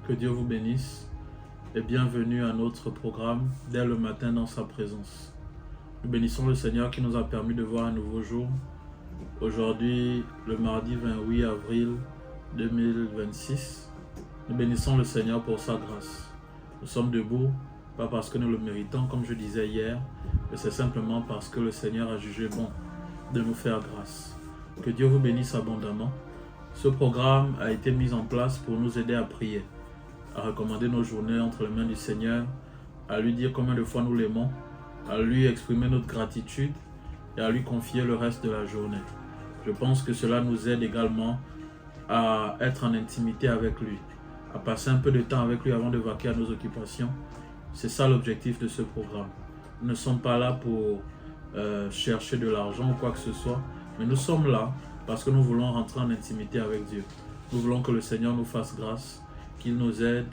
Que Dieu vous bénisse et bienvenue à notre programme dès le matin dans sa présence. Nous bénissons le Seigneur qui nous a permis de voir un nouveau jour. Aujourd'hui, le mardi 28 avril 2026, nous bénissons le Seigneur pour sa grâce. Nous sommes debout, pas parce que nous le méritons, comme je disais hier, mais c'est simplement parce que le Seigneur a jugé bon de nous faire grâce. Que Dieu vous bénisse abondamment. Ce programme a été mis en place pour nous aider à prier, à recommander nos journées entre les mains du Seigneur, à lui dire combien de fois nous l'aimons, à lui exprimer notre gratitude et à lui confier le reste de la journée. Je pense que cela nous aide également à être en intimité avec lui, à passer un peu de temps avec lui avant de vaquer à nos occupations. C'est ça l'objectif de ce programme. Nous ne sommes pas là pour chercher de l'argent ou quoi que ce soit, mais nous sommes là parce que nous voulons rentrer en intimité avec Dieu. Nous voulons que le Seigneur nous fasse grâce, qu'il nous aide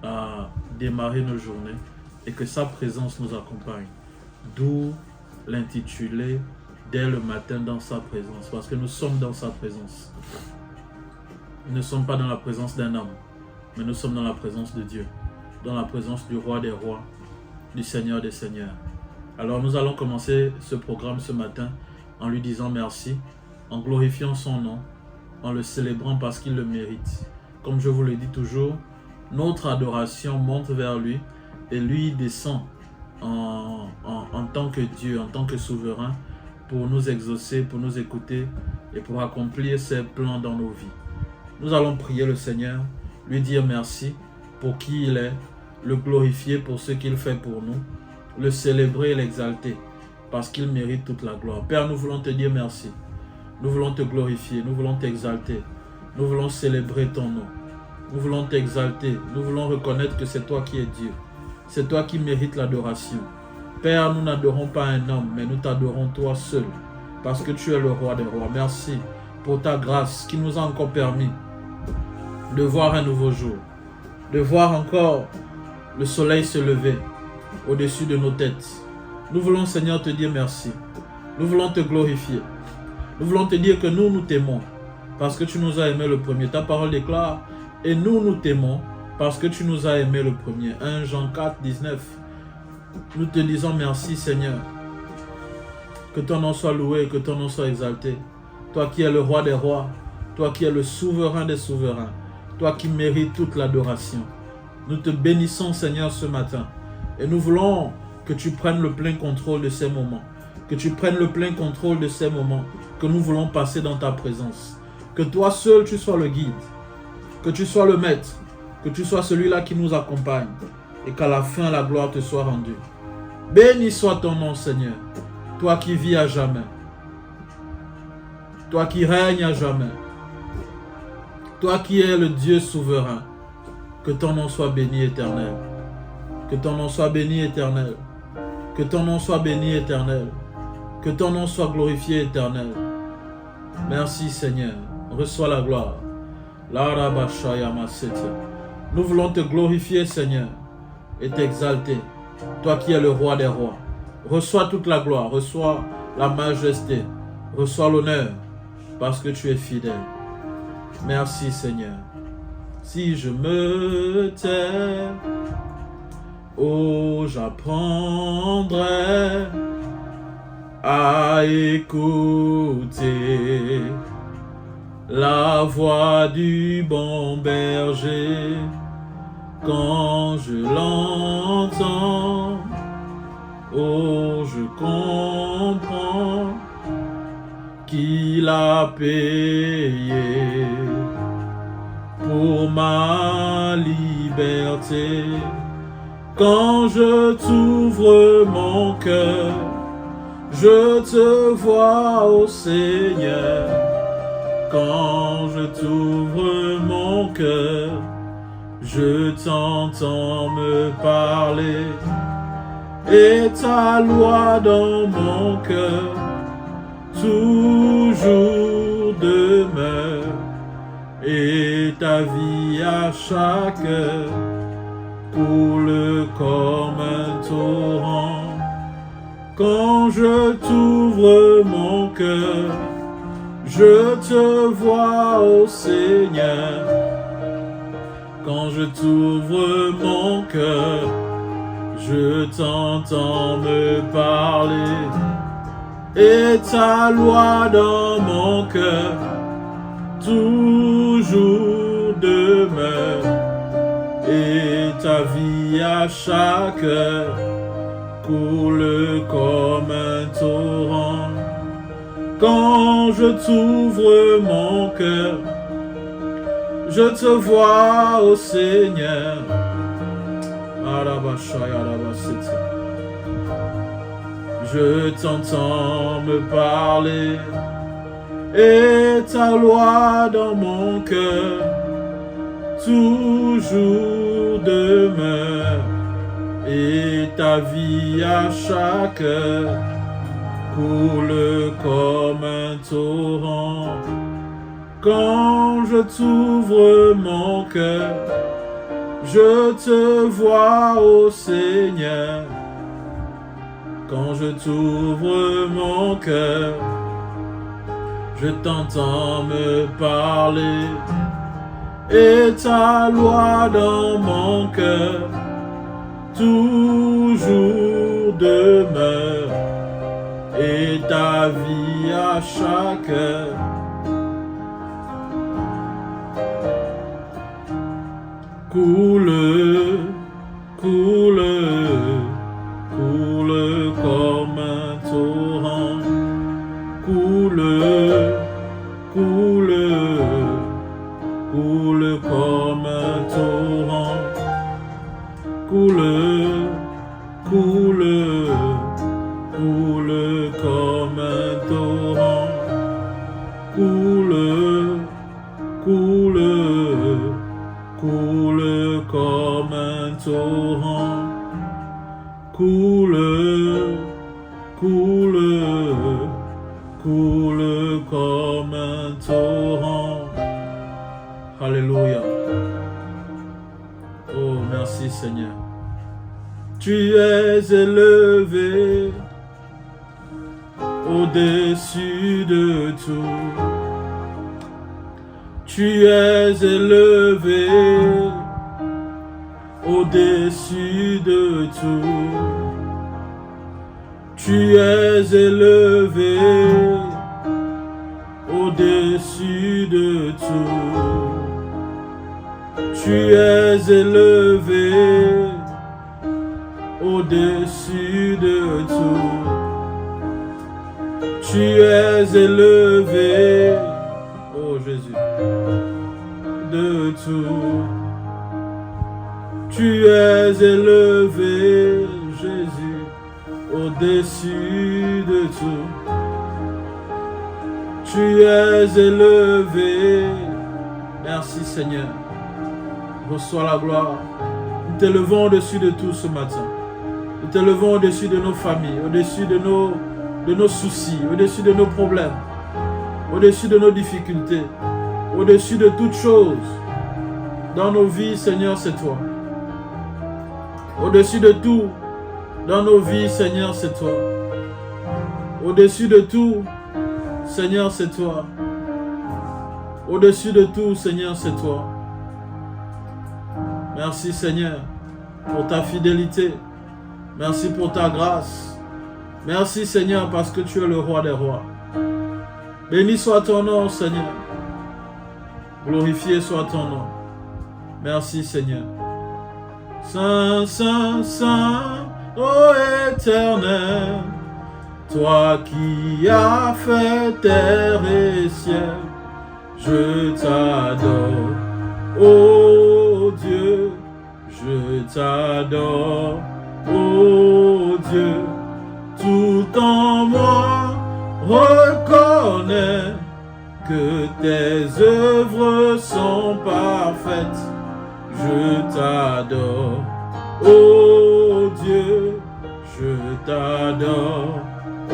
à démarrer nos journées et que sa présence nous accompagne. D'où l'intitulé « Dès le matin dans sa présence », parce que nous sommes dans sa présence. Nous ne sommes pas dans la présence d'un homme, mais nous sommes dans la présence de Dieu, dans la présence du Roi des Rois, du Seigneur des Seigneurs. Alors nous allons commencer ce programme ce matin en lui disant merci, en glorifiant son nom, en le célébrant parce qu'il le mérite. Comme je vous le dis toujours, notre adoration monte vers lui et lui descend en tant que Dieu, en tant que souverain, pour nous exaucer, pour nous écouter et pour accomplir ses plans dans nos vies. Nous allons prier le Seigneur, lui dire merci pour qui il est, le glorifier pour ce qu'il fait pour nous, le célébrer et l'exalter parce qu'il mérite toute la gloire. Père, nous voulons te dire merci. Nous voulons te glorifier, nous voulons t'exalter, nous voulons célébrer ton nom, nous voulons t'exalter, nous voulons reconnaître que c'est toi qui es Dieu, c'est toi qui mérites l'adoration. Père, nous n'adorons pas un homme, mais nous t'adorons toi seul, parce que tu es le roi des rois. Merci pour ta grâce qui nous a encore permis de voir un nouveau jour, de voir encore le soleil se lever au-dessus de nos têtes. Nous voulons, Seigneur, te dire merci, nous voulons te glorifier. Nous voulons te dire que nous t'aimons parce que tu nous as aimés le premier. Ta parole déclare, et nous t'aimons parce que tu nous as aimés le premier. 1 Jean 4, 19. Nous te disons merci Seigneur. Que ton nom soit loué, que ton nom soit exalté. Toi qui es le roi des rois, toi qui es le souverain des souverains, toi qui mérites toute l'adoration. Nous te bénissons Seigneur ce matin. Et nous voulons que tu prennes le plein contrôle de ces moments. Que tu prennes le plein contrôle de ces moments que nous voulons passer dans ta présence. Que toi seul tu sois le guide, que tu sois le maître, que tu sois celui-là qui nous accompagne et qu'à la fin la gloire te soit rendue. Béni soit ton nom Seigneur, toi qui vis à jamais, toi qui règnes à jamais, toi qui es le Dieu souverain. Que ton nom soit béni éternel, que ton nom soit béni éternel, que ton nom soit béni éternel. Que ton nom soit glorifié éternel. Merci Seigneur. Reçois la gloire. Nous voulons te glorifier Seigneur et t'exalter. Toi qui es le roi des rois. Reçois toute la gloire. Reçois la majesté. Reçois l'honneur parce que tu es fidèle. Merci Seigneur. Si je me tais, oh j'apprendrai à écouter la voix du bon berger. Quand je l'entends, oh je comprends qu'il a payé pour ma liberté. Quand je t'ouvre mon cœur, je te vois, ô Seigneur. Quand je t'ouvre mon cœur, je t'entends me parler. Et ta loi dans mon cœur toujours demeure. Et ta vie à chaque heure coule comme un torrent. Quand je t'ouvre mon cœur, je te vois, ô Seigneur. Quand je t'ouvre mon cœur, je t'entends me parler, et ta loi dans mon cœur toujours demeure, et ta vie à chaque heure coule comme un torrent. Quand je t'ouvre mon cœur, je te vois, ô Seigneur. Je t'entends me parler, et ta loi dans mon cœur toujours demeure, et ta vie à chaque heure coule comme un torrent. Quand je t'ouvre mon cœur, je te vois, ô Seigneur. Quand je t'ouvre mon cœur, je t'entends me parler, et ta loi dans mon cœur toujours demeure, et ta vie à chaque heure coule, coule, coule comme un torrent, coule, coule, coule comme un torrent, coule, coule, coule comme un torrent, coule, coule, coule comme un torrent, coule, coule, coule comme un torrent. Alléluia. Oh, merci Seigneur. Tu es élevé au-dessus de tout. Tu es élevé au-dessus de tout. Tu es élevé au-dessus de tout. Tu es élevé au-dessus de tout. Tu es élevé, oh Jésus, de tout. Tu es élevé, Jésus, au-dessus de tout. Tu es élevé. Merci Seigneur. Reçois la gloire. Nous t'élevons au-dessus de tout ce matin. Nous t'élevons au-dessus de nos familles, au-dessus de nos soucis, au-dessus de nos problèmes, au-dessus de nos difficultés, au-dessus de toutes choses. Dans nos vies, Seigneur, c'est toi. Au-dessus de tout, dans nos vies, Seigneur, c'est toi. Au-dessus de tout, Seigneur, c'est toi. Au-dessus de tout, Seigneur, c'est toi. Merci, Seigneur, pour ta fidélité. Merci pour ta grâce. Merci, Seigneur, parce que tu es le roi des rois. Béni soit ton nom, Seigneur. Glorifié soit ton nom. Merci, Seigneur. Saint, Saint, Saint, ô Éternel, toi qui as fait terre et ciel, je t'adore, ô Dieu, je t'adore, ô Dieu, tout en moi reconnaît que tes œuvres sont parfaites. Je t'adore, ô Dieu, je t'adore,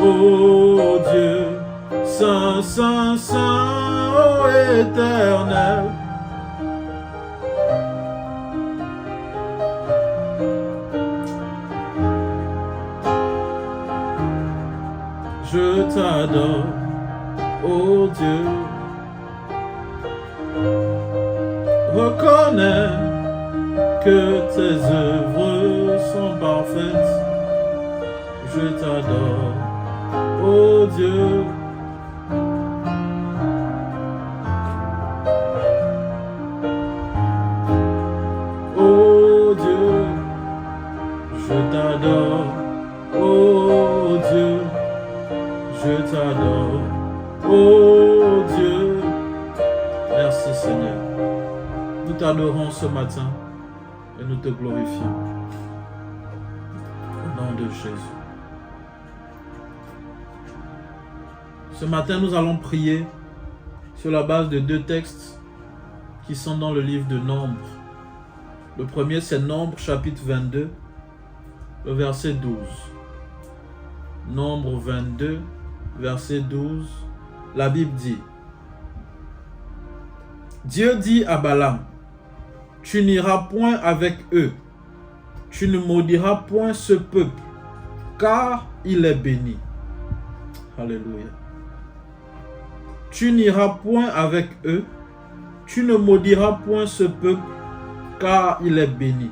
ô Dieu, Saint, Saint, Saint, ô Éternel. Je t'adore, ô Dieu. Reconnais que tes œuvres sont parfaites. Je t'adore, ô Dieu. Ô Dieu, je t'adore, ô Dieu, je t'adore, ô Dieu. Merci Seigneur. Nous t'adorons ce matin et nous te glorifions. Au nom de Jésus. Ce matin, nous allons prier sur la base de 2 textes qui sont dans le livre de Nombres. Le premier, c'est Nombres chapitre 22, le verset 12. Nombres 22, verset 12. La Bible dit: Dieu dit à Balaam, tu n'iras point avec eux, tu ne maudiras point ce peuple, car il est béni. Alléluia. Tu n'iras point avec eux, tu ne maudiras point ce peuple, car il est béni.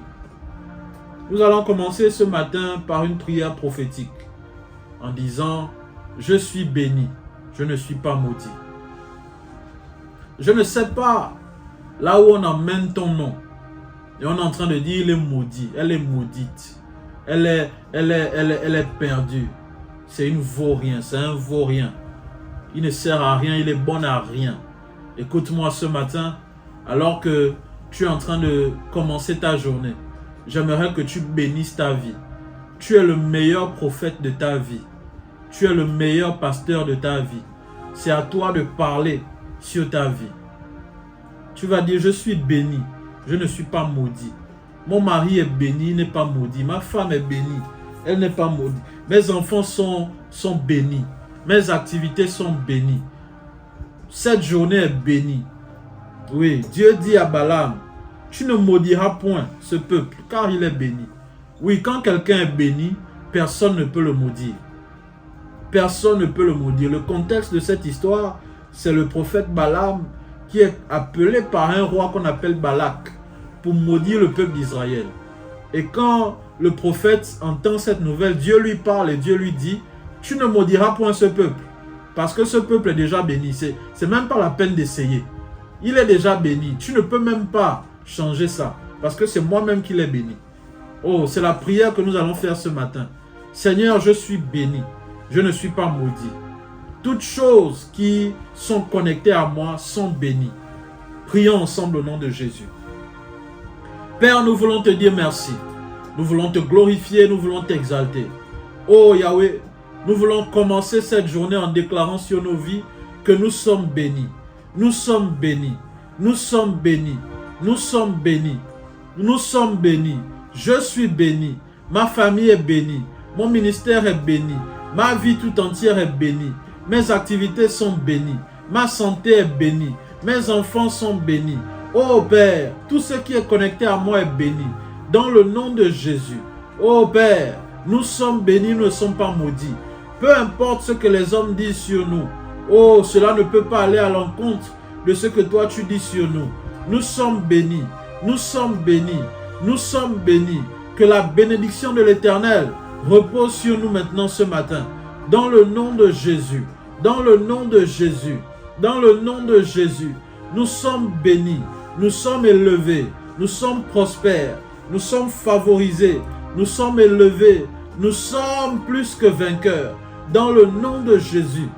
Nous allons commencer ce matin par une prière prophétique, en disant: je suis béni, je ne suis pas maudit. Je ne sais pas là où on emmène ton nom, et on est en train de dire: il est maudit, elle est maudite, elle est perdue. C'est une vaurien, c'est un vaurien. Il ne sert à rien, il est bon à rien. Écoute-moi ce matin, alors que tu es en train de commencer ta journée, j'aimerais que tu bénisses ta vie. Tu es le meilleur prophète de ta vie. Tu es le meilleur pasteur de ta vie. C'est à toi de parler sur ta vie. Tu vas dire: je suis béni, je ne suis pas maudit. Mon mari est béni, il n'est pas maudit. Ma femme est bénie, elle n'est pas maudite. Mes enfants sont bénis. Mes activités sont bénies. Cette journée est bénie. Oui, Dieu dit à Balaam: tu ne maudiras point ce peuple, car il est béni. Oui, quand quelqu'un est béni, personne ne peut le maudire. Personne ne peut le maudire. Le contexte de cette histoire, c'est le prophète Balaam qui est appelé par un roi qu'on appelle Balak pour maudire le peuple d'Israël. Et quand le prophète entend cette nouvelle, Dieu lui parle et Dieu lui dit: tu ne maudiras point ce peuple, parce que ce peuple est déjà béni. C'est même pas la peine d'essayer. Il est déjà béni. Tu ne peux même pas changer ça, parce que c'est moi-même qui l'ai béni. Oh, c'est la prière que nous allons faire ce matin. Seigneur, je suis béni. Je ne suis pas maudit. Toutes choses qui sont connectées à moi sont bénies. Prions ensemble au nom de Jésus. Père, nous voulons te dire merci. Nous voulons te glorifier, nous voulons t'exalter. Oh Yahweh, nous voulons commencer cette journée en déclarant sur nos vies que nous sommes bénis. Nous sommes bénis. Nous sommes bénis. Nous sommes bénis. Nous sommes bénis. Je suis béni. Ma famille est bénie. Mon ministère est béni. Ma vie tout entière est bénie. Mes activités sont bénies. Ma santé est bénie. Mes enfants sont bénis. Oh Père, tout ce qui est connecté à moi est béni. Dans le nom de Jésus. Oh Père, nous sommes bénis, nous ne sommes pas maudits. Peu importe ce que les hommes disent sur nous. Oh, cela ne peut pas aller à l'encontre de ce que toi tu dis sur nous. Nous sommes bénis. Nous sommes bénis. Nous sommes bénis. Que la bénédiction de l'Éternel repose sur nous maintenant ce matin. Dans le nom de Jésus. Dans le nom de Jésus. Dans le nom de Jésus. Nous sommes bénis. Nous sommes élevés. Nous sommes prospères. Nous sommes favorisés. Nous sommes élevés. Nous sommes plus que vainqueurs. Dans le nom de Jésus.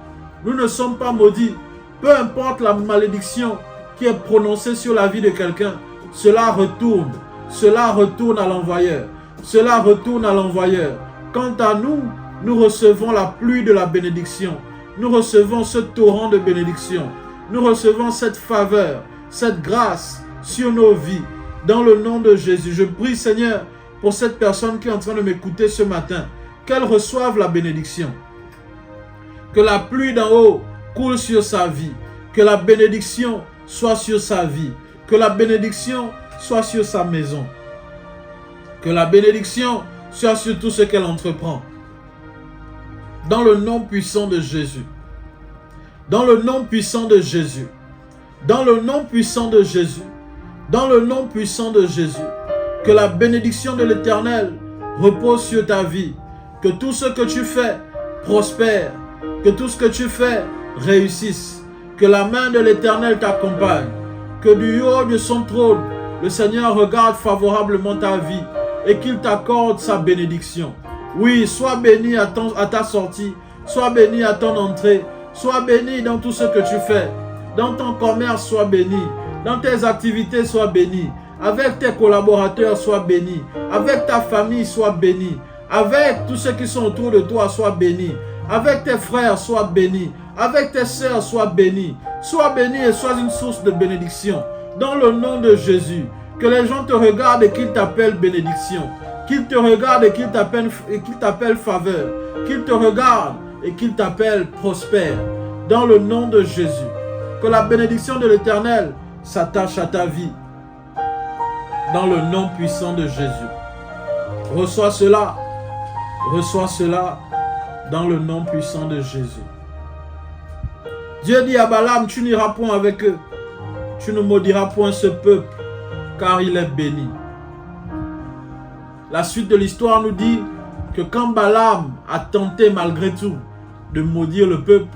Nous ne sommes pas maudits. Peu importe la malédiction qui est prononcée sur la vie de quelqu'un, cela retourne. Cela retourne à l'envoyeur. Cela retourne à l'envoyeur. Quant à nous, nous recevons la pluie de la bénédiction. Nous recevons ce torrent de bénédiction. Nous recevons cette faveur, cette grâce sur nos vies. Dans le nom de Jésus, je prie, Seigneur, pour cette personne qui est en train de m'écouter ce matin, qu'elle reçoive la bénédiction. Que la pluie d'en haut coule sur sa vie. Que la bénédiction soit sur sa vie. Que la bénédiction soit sur sa maison. Que la bénédiction soit sur tout ce qu'elle entreprend. Dans le nom puissant de Jésus. Dans le nom puissant de Jésus. Dans le nom puissant de Jésus. Dans le nom puissant de Jésus. Que la bénédiction de l'Éternel repose sur ta vie. Que tout ce que tu fais prospère. Que tout ce que tu fais réussisse. Que la main de l'Éternel t'accompagne. Que du haut de son trône, le Seigneur regarde favorablement ta vie et qu'il t'accorde sa bénédiction. Oui, sois béni à ta sortie. Sois béni à ton entrée. Sois béni dans tout ce que tu fais. Dans ton commerce, sois béni. Dans tes activités, sois béni. Avec tes collaborateurs, sois béni. Avec ta famille, sois béni. Avec tous ceux qui sont autour de toi, sois béni. Avec tes frères, sois béni. Avec tes sœurs, sois béni. Sois béni et sois une source de bénédiction. Dans le nom de Jésus, que les gens te regardent et qu'ils t'appellent bénédiction. Qu'ils te regardent et qu'ils t'appellent faveur. Qu'ils te regardent et qu'ils t'appellent prospère. Dans le nom de Jésus, que la bénédiction de l'Éternel s'attache à ta vie. Dans le nom puissant de Jésus. Reçois cela. Reçois cela dans le nom puissant de Jésus. Dieu dit à Balaam, tu n'iras point avec eux. Tu ne maudiras point ce peuple, car il est béni. La suite de l'histoire nous dit que quand Balaam a tenté malgré tout de maudire le peuple,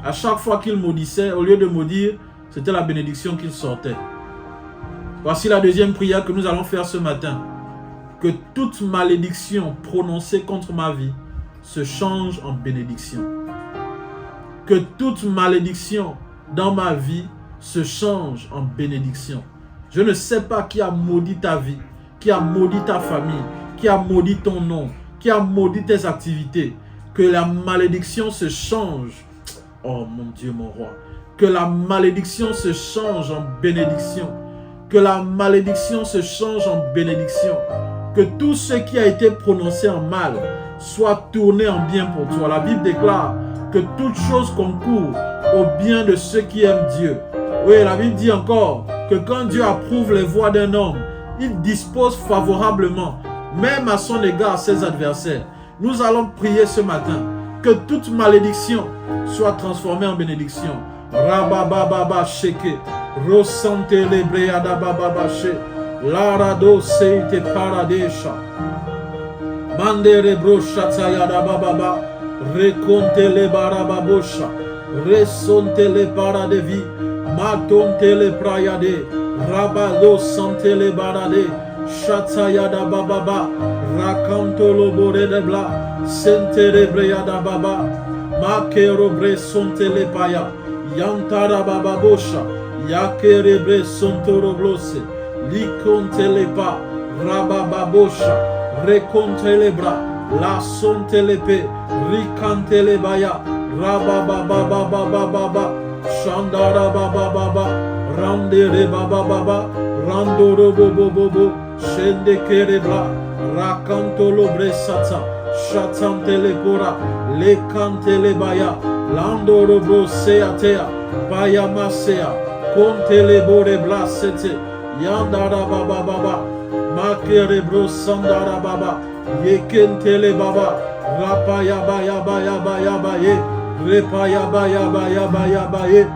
à chaque fois qu'il maudissait, au lieu de maudire, c'était la bénédiction qu'il sortait. Voici la deuxième prière que nous allons faire ce matin. Que toute malédiction prononcée contre ma vie se change en bénédiction. Que toute malédiction dans ma vie se change en bénédiction. Je ne sais pas qui a maudit ta vie, qui a maudit ta famille, qui a maudit ton nom, qui a maudit tes activités. Que la malédiction se change. Oh mon Dieu, mon roi. Que la malédiction se change en bénédiction. Que la malédiction se change en bénédiction. Que tout ce qui a été prononcé en mal soit tourné en bien pour toi. La Bible déclare que toute chose concourt au bien de ceux qui aiment Dieu. Oui, la Bible dit encore que quand Dieu approuve les voies d'un homme, il dispose favorablement, même à son égard, ses adversaires. Nous allons prier ce matin que toute malédiction soit transformée en bénédiction. Rabababa sheke, rosante lebreada bababa she, larado seite paradesha, mandere broshata yada bababa, reconte le barababosha, resonte le paradevi, matonte le prayade, rabalo sante le barade, shata yada bababa, racanto lo bore de bla, sente lebreada baba, makero bre sonte le paya. Yantara bababosha, yakerebre sontoroblose, likontelepa, rabababosha, rekontelebra, la sontelepe, rikantelebaya, rababababababa, shandara babababa, randere babababa, randoro bobobobo, shendekerebra, rakantolobre sata, shatantelepora, lekantelebaya, Landoro bro seatea, bayamasea, kontele bore blasete, yandara baba baba, makere bro sandara baba, yekentele baba, rapaya baya baya baya baye, repaya baya baya baya baye,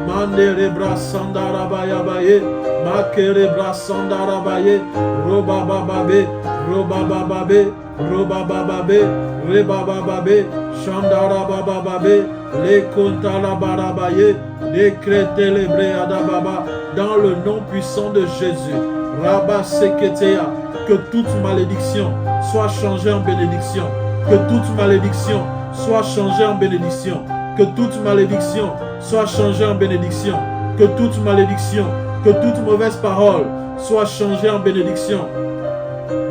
mandere bra sandara baya baye, makere bra sandara baye, roba baba be, roba baba be, roba baba be, reba baba be, shandara baba babe, les kontala barabaye, décrétez les bréada baba, dans le nom puissant de Jésus. Rabba seketea, que toute malédiction soit changée en bénédiction. Que toute malédiction soit changée en bénédiction. Que toute malédiction soit changée en bénédiction. Que toute malédiction, que toute mauvaise parole soit changée en bénédiction.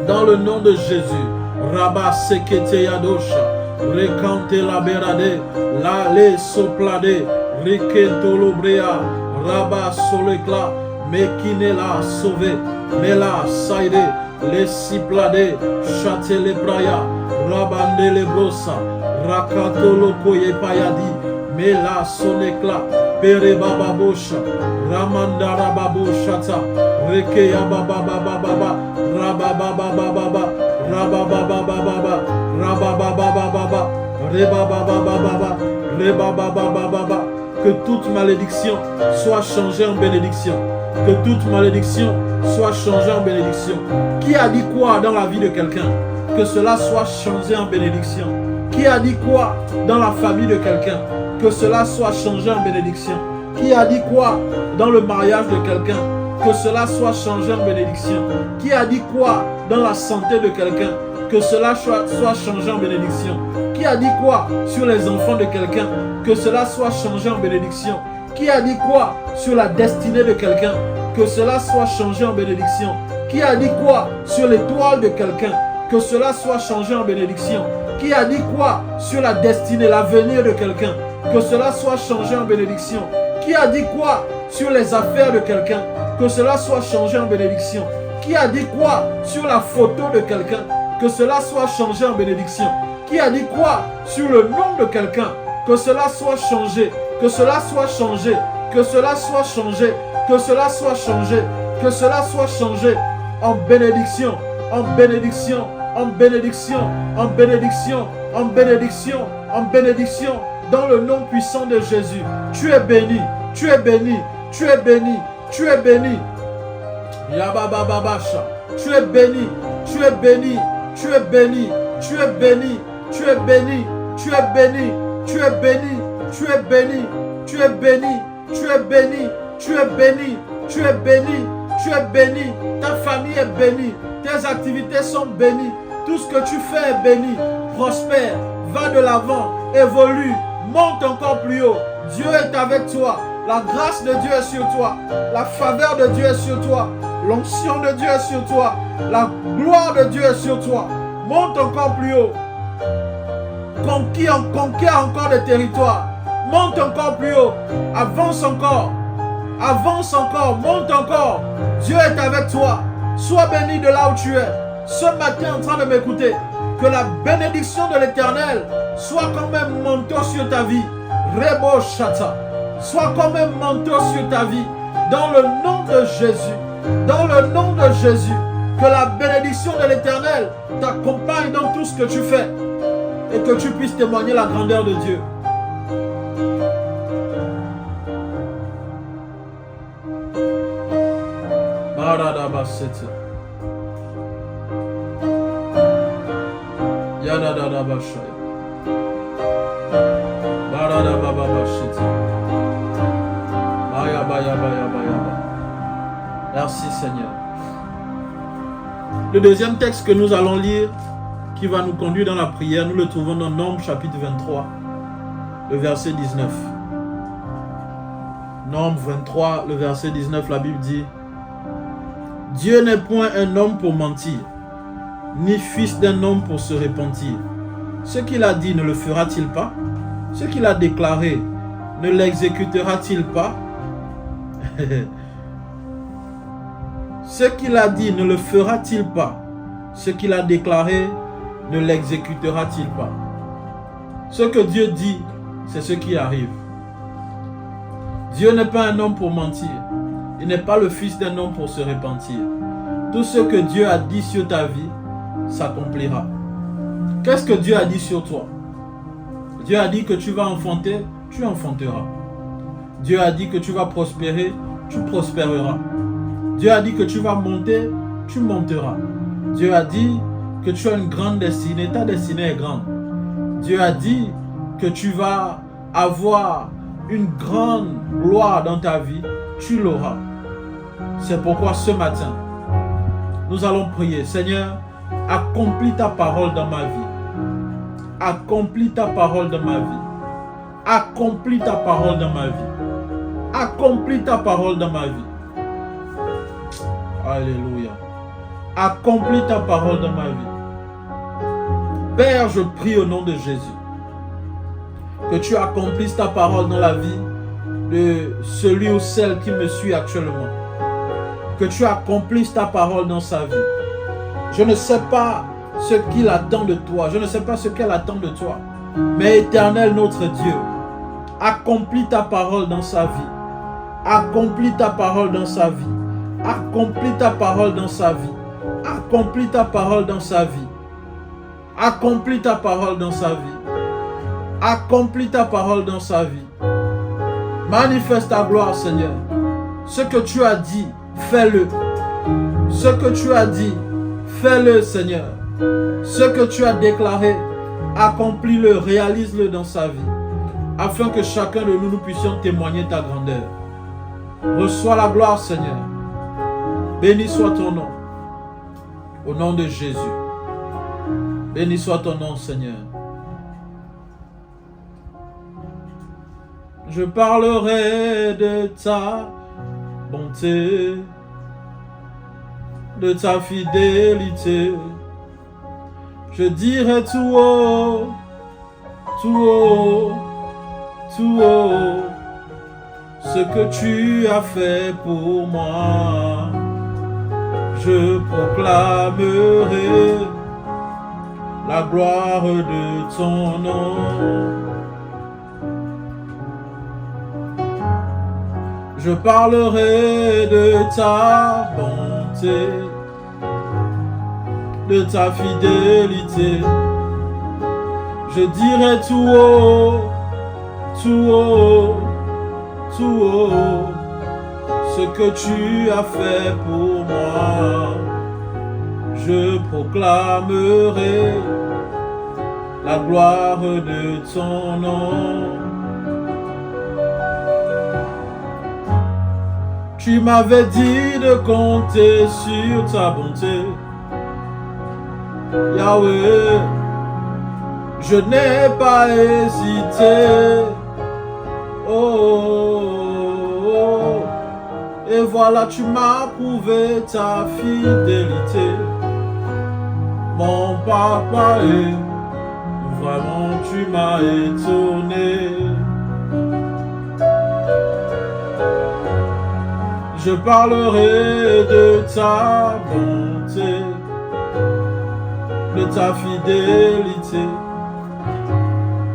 Dans le nom de Jésus. Rabba seketea dosha. Recante la berade, la le soplade, rekento lobrea, rabat solecla, mekine la sauvé, mela saide, le siplade, chate le braya, rabande le brosa, rakato lokoye payadi, mela sonecla, pere bababosha, ramandara baboshata, rekeya bababababa, rabababababa, rabababababa, rabababababa, rebababababa, rebababababa, que toute malédiction soit changée en bénédiction, que toute malédiction soit changée en bénédiction. Qui a dit quoi dans la vie de quelqu'un? Que cela soit changé en bénédiction. Qui a dit quoi dans la famille de quelqu'un? Que cela soit changé en bénédiction. Qui a dit quoi dans le mariage de quelqu'un? Que cela soit changé en bénédiction. Qui a dit quoi dans la santé de quelqu'un? Que cela soit changé en bénédiction. Qui a dit quoi sur les enfants de quelqu'un? Que cela soit changé en bénédiction. Qui a dit quoi sur la destinée de quelqu'un? Que cela soit changé en bénédiction. Qui a dit quoi sur l'étoile de quelqu'un? Que cela soit changé en bénédiction. Qui a dit quoi sur la destinée, l'avenir de quelqu'un? Que cela soit changé en bénédiction. Qui a dit quoi sur les affaires de quelqu'un? Que cela soit changé en bénédiction. Qui a dit quoi sur la photo de quelqu'un? Que cela soit changé en bénédiction. Qui a dit quoi sur le nom de quelqu'un? Que cela soit changé. Que cela soit changé. Que cela soit changé. Que cela soit changé. Que cela soit changé en bénédiction. En bénédiction. En bénédiction. En bénédiction. En bénédiction. En bénédiction. Dans le nom puissant de Jésus. Tu es béni. Tu es béni. Tu es béni. Tu es béni. Yabababasha. Tu es béni. Tu es béni. Tu es béni. Tu es béni. Tu es béni. Tu es béni. Tu es béni. Tu es béni. Tu es béni. Tu es béni. Tu es béni. Tu es béni. Tu es béni. Ta famille est bénie. Tes activités sont bénies. Tout ce que tu fais est béni. Prospère. Va de l'avant. Évolue. Monte encore plus haut. Dieu est avec toi. La grâce de Dieu est sur toi. La faveur de Dieu est sur toi. L'onction de Dieu est sur toi. La gloire de Dieu est sur toi. Monte encore plus haut. Conquiert encore des territoires. Monte encore plus haut. Avance encore. Avance encore. Monte encore. Dieu est avec toi. Sois béni de là où tu es. Ce matin en train de m'écouter. Que la bénédiction de l'Éternel soit comme un manteau sur ta vie. Rebo Shata. Soit comme un manteau sur ta vie. Dans le nom de Jésus. Dans le nom de Jésus. Que la bénédiction de l'Éternel t'accompagne dans tout ce que tu fais. Et que tu puisses témoigner la grandeur de Dieu. Baradabasete. Yadadadabashaya. Baradabababashete. Baya baya baya baya. Merci Seigneur. Le deuxième texte que nous allons lire, qui va nous conduire dans la prière, nous le trouvons dans Nombres chapitre 23, le verset 19. Nombres 23, le verset 19, la Bible dit: Dieu n'est point un homme pour mentir, ni fils d'un homme pour se repentir. Ce qu'il a dit ne le fera-t-il pas? Ce qu'il a déclaré ne l'exécutera-t-il pas? Ce qu'il a dit ne le fera-t-il pas? Ce qu'il a déclaré ne l'exécutera-t-il pas? Ce que Dieu dit, c'est ce qui arrive. Dieu n'est pas un homme pour mentir. Il n'est pas le fils d'un homme pour se repentir. Tout ce que Dieu a dit sur ta vie s'accomplira. Qu'est-ce que Dieu a dit sur toi? Dieu a dit que tu vas enfanter, tu enfanteras. Dieu a dit que tu vas prospérer, tu prospéreras. Dieu a dit que tu vas monter, tu monteras. Dieu a dit que tu as une grande destinée, ta destinée est grande. Dieu a dit que tu vas avoir une grande gloire dans ta vie, tu l'auras. C'est pourquoi ce matin, nous allons prier. Seigneur, accomplis ta parole dans ma vie. Accomplis ta parole dans ma vie. Accomplis ta parole dans ma vie. Accomplis ta parole dans ma vie. Alléluia. Accomplis ta parole dans ma vie. Père, je prie au nom de Jésus que tu accomplisses ta parole dans la vie de celui ou celle qui me suit actuellement. Que tu accomplisses ta parole dans sa vie. Je ne sais pas ce qu'il attend de toi. Je ne sais pas ce qu'elle attend de toi. Mais Éternel notre Dieu, accomplis ta parole dans sa vie. Accomplis ta parole dans sa vie. Accomplis ta parole dans sa vie. Accomplis ta parole dans sa vie. Accomplis ta parole dans sa vie. Accomplis ta parole dans sa vie. Manifeste ta gloire, Seigneur. Ce que tu as dit, fais-le. Ce que tu as dit, fais-le, Seigneur. Ce que tu as déclaré, accomplis-le, réalise-le dans sa vie, afin que chacun de nous puissions témoigner ta grandeur. Reçois la gloire, Seigneur. Béni soit ton nom. Au nom de Jésus. Béni soit ton nom, Seigneur. Je parlerai de ta bonté, de ta fidélité. Je dirai tout haut, tout haut, tout haut, ce que tu as fait pour moi. Je proclamerai la gloire de ton nom. Je parlerai de ta bonté, de ta fidélité. Je dirai tout haut, tout haut, tout haut, ce que tu as fait pour moi. Je proclamerai la gloire de ton nom. Tu m'avais dit de compter sur ta bonté, Yahweh. Je n'ai pas hésité. Oh, et voilà, tu m'as prouvé ta fidélité. Mon papa, et vraiment tu m'as étonné. Je parlerai de ta bonté, de ta fidélité.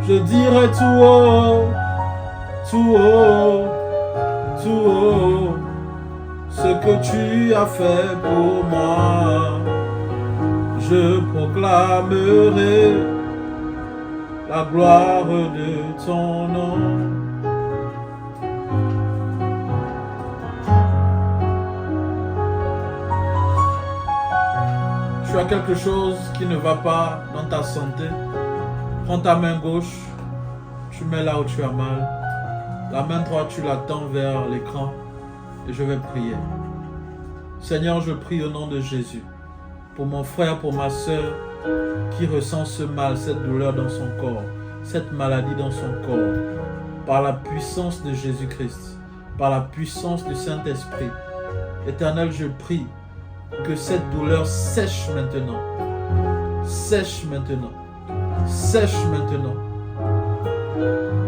Je dirai tout haut, tout haut, tout haut, ce que tu as fait pour moi. Je proclamerai la gloire de ton nom. Tu as quelque chose qui ne va pas dans ta santé, prends ta main gauche, tu mets là où tu as mal. La main droite, tu la tends vers l'écran et je vais prier. Seigneur, je prie au nom de Jésus pour mon frère, pour ma soeur qui ressent ce mal, cette douleur dans son corps, cette maladie dans son corps. Par la puissance de Jésus-Christ, par la puissance du Saint-Esprit. Éternel, je prie que cette douleur sèche maintenant. Sèche maintenant. Sèche maintenant.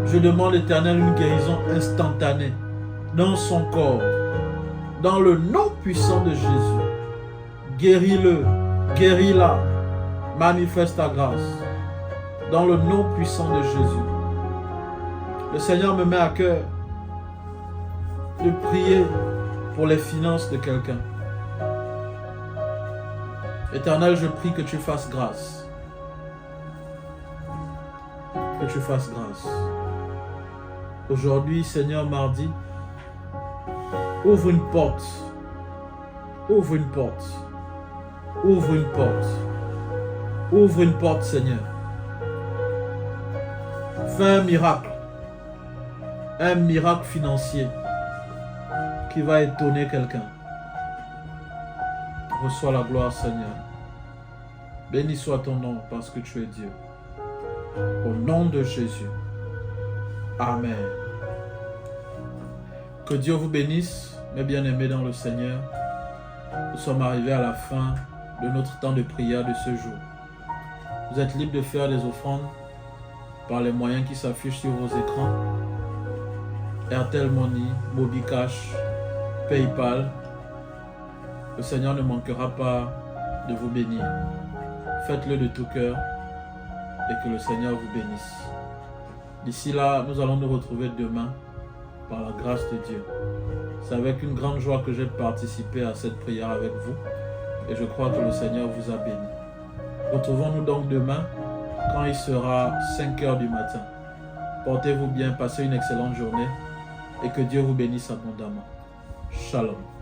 Je demande, Éternel, une guérison instantanée dans son corps. Dans le nom puissant de Jésus. Guéris-le. Guéris-la. Manifeste ta grâce. Dans le nom puissant de Jésus. Le Seigneur me met à cœur de prier pour les finances de quelqu'un. Éternel, je prie que tu fasses grâce. Que tu fasses grâce. Aujourd'hui, Seigneur, mardi, ouvre une porte. Ouvre une porte. Ouvre une porte. Ouvre une porte, Seigneur. Fais un miracle. Un miracle financier qui va étonner quelqu'un. Reçois la gloire, Seigneur. Béni soit ton nom parce que tu es Dieu. Au nom de Jésus. Amen. Que Dieu vous bénisse, mes bien-aimés dans le Seigneur. Nous sommes arrivés à la fin de notre temps de prière de ce jour. Vous êtes libres de faire des offrandes par les moyens qui s'affichent sur vos écrans. Airtel Money, Mobicash, PayPal. Le Seigneur ne manquera pas de vous bénir. Faites-le de tout cœur et que le Seigneur vous bénisse. D'ici là, nous allons nous retrouver demain par la grâce de Dieu. C'est avec une grande joie que j'ai participé à cette prière avec vous et je crois que le Seigneur vous a béni. Retrouvons-nous donc demain quand il sera 5 h du matin. Portez-vous bien, passez une excellente journée et que Dieu vous bénisse abondamment. Shalom.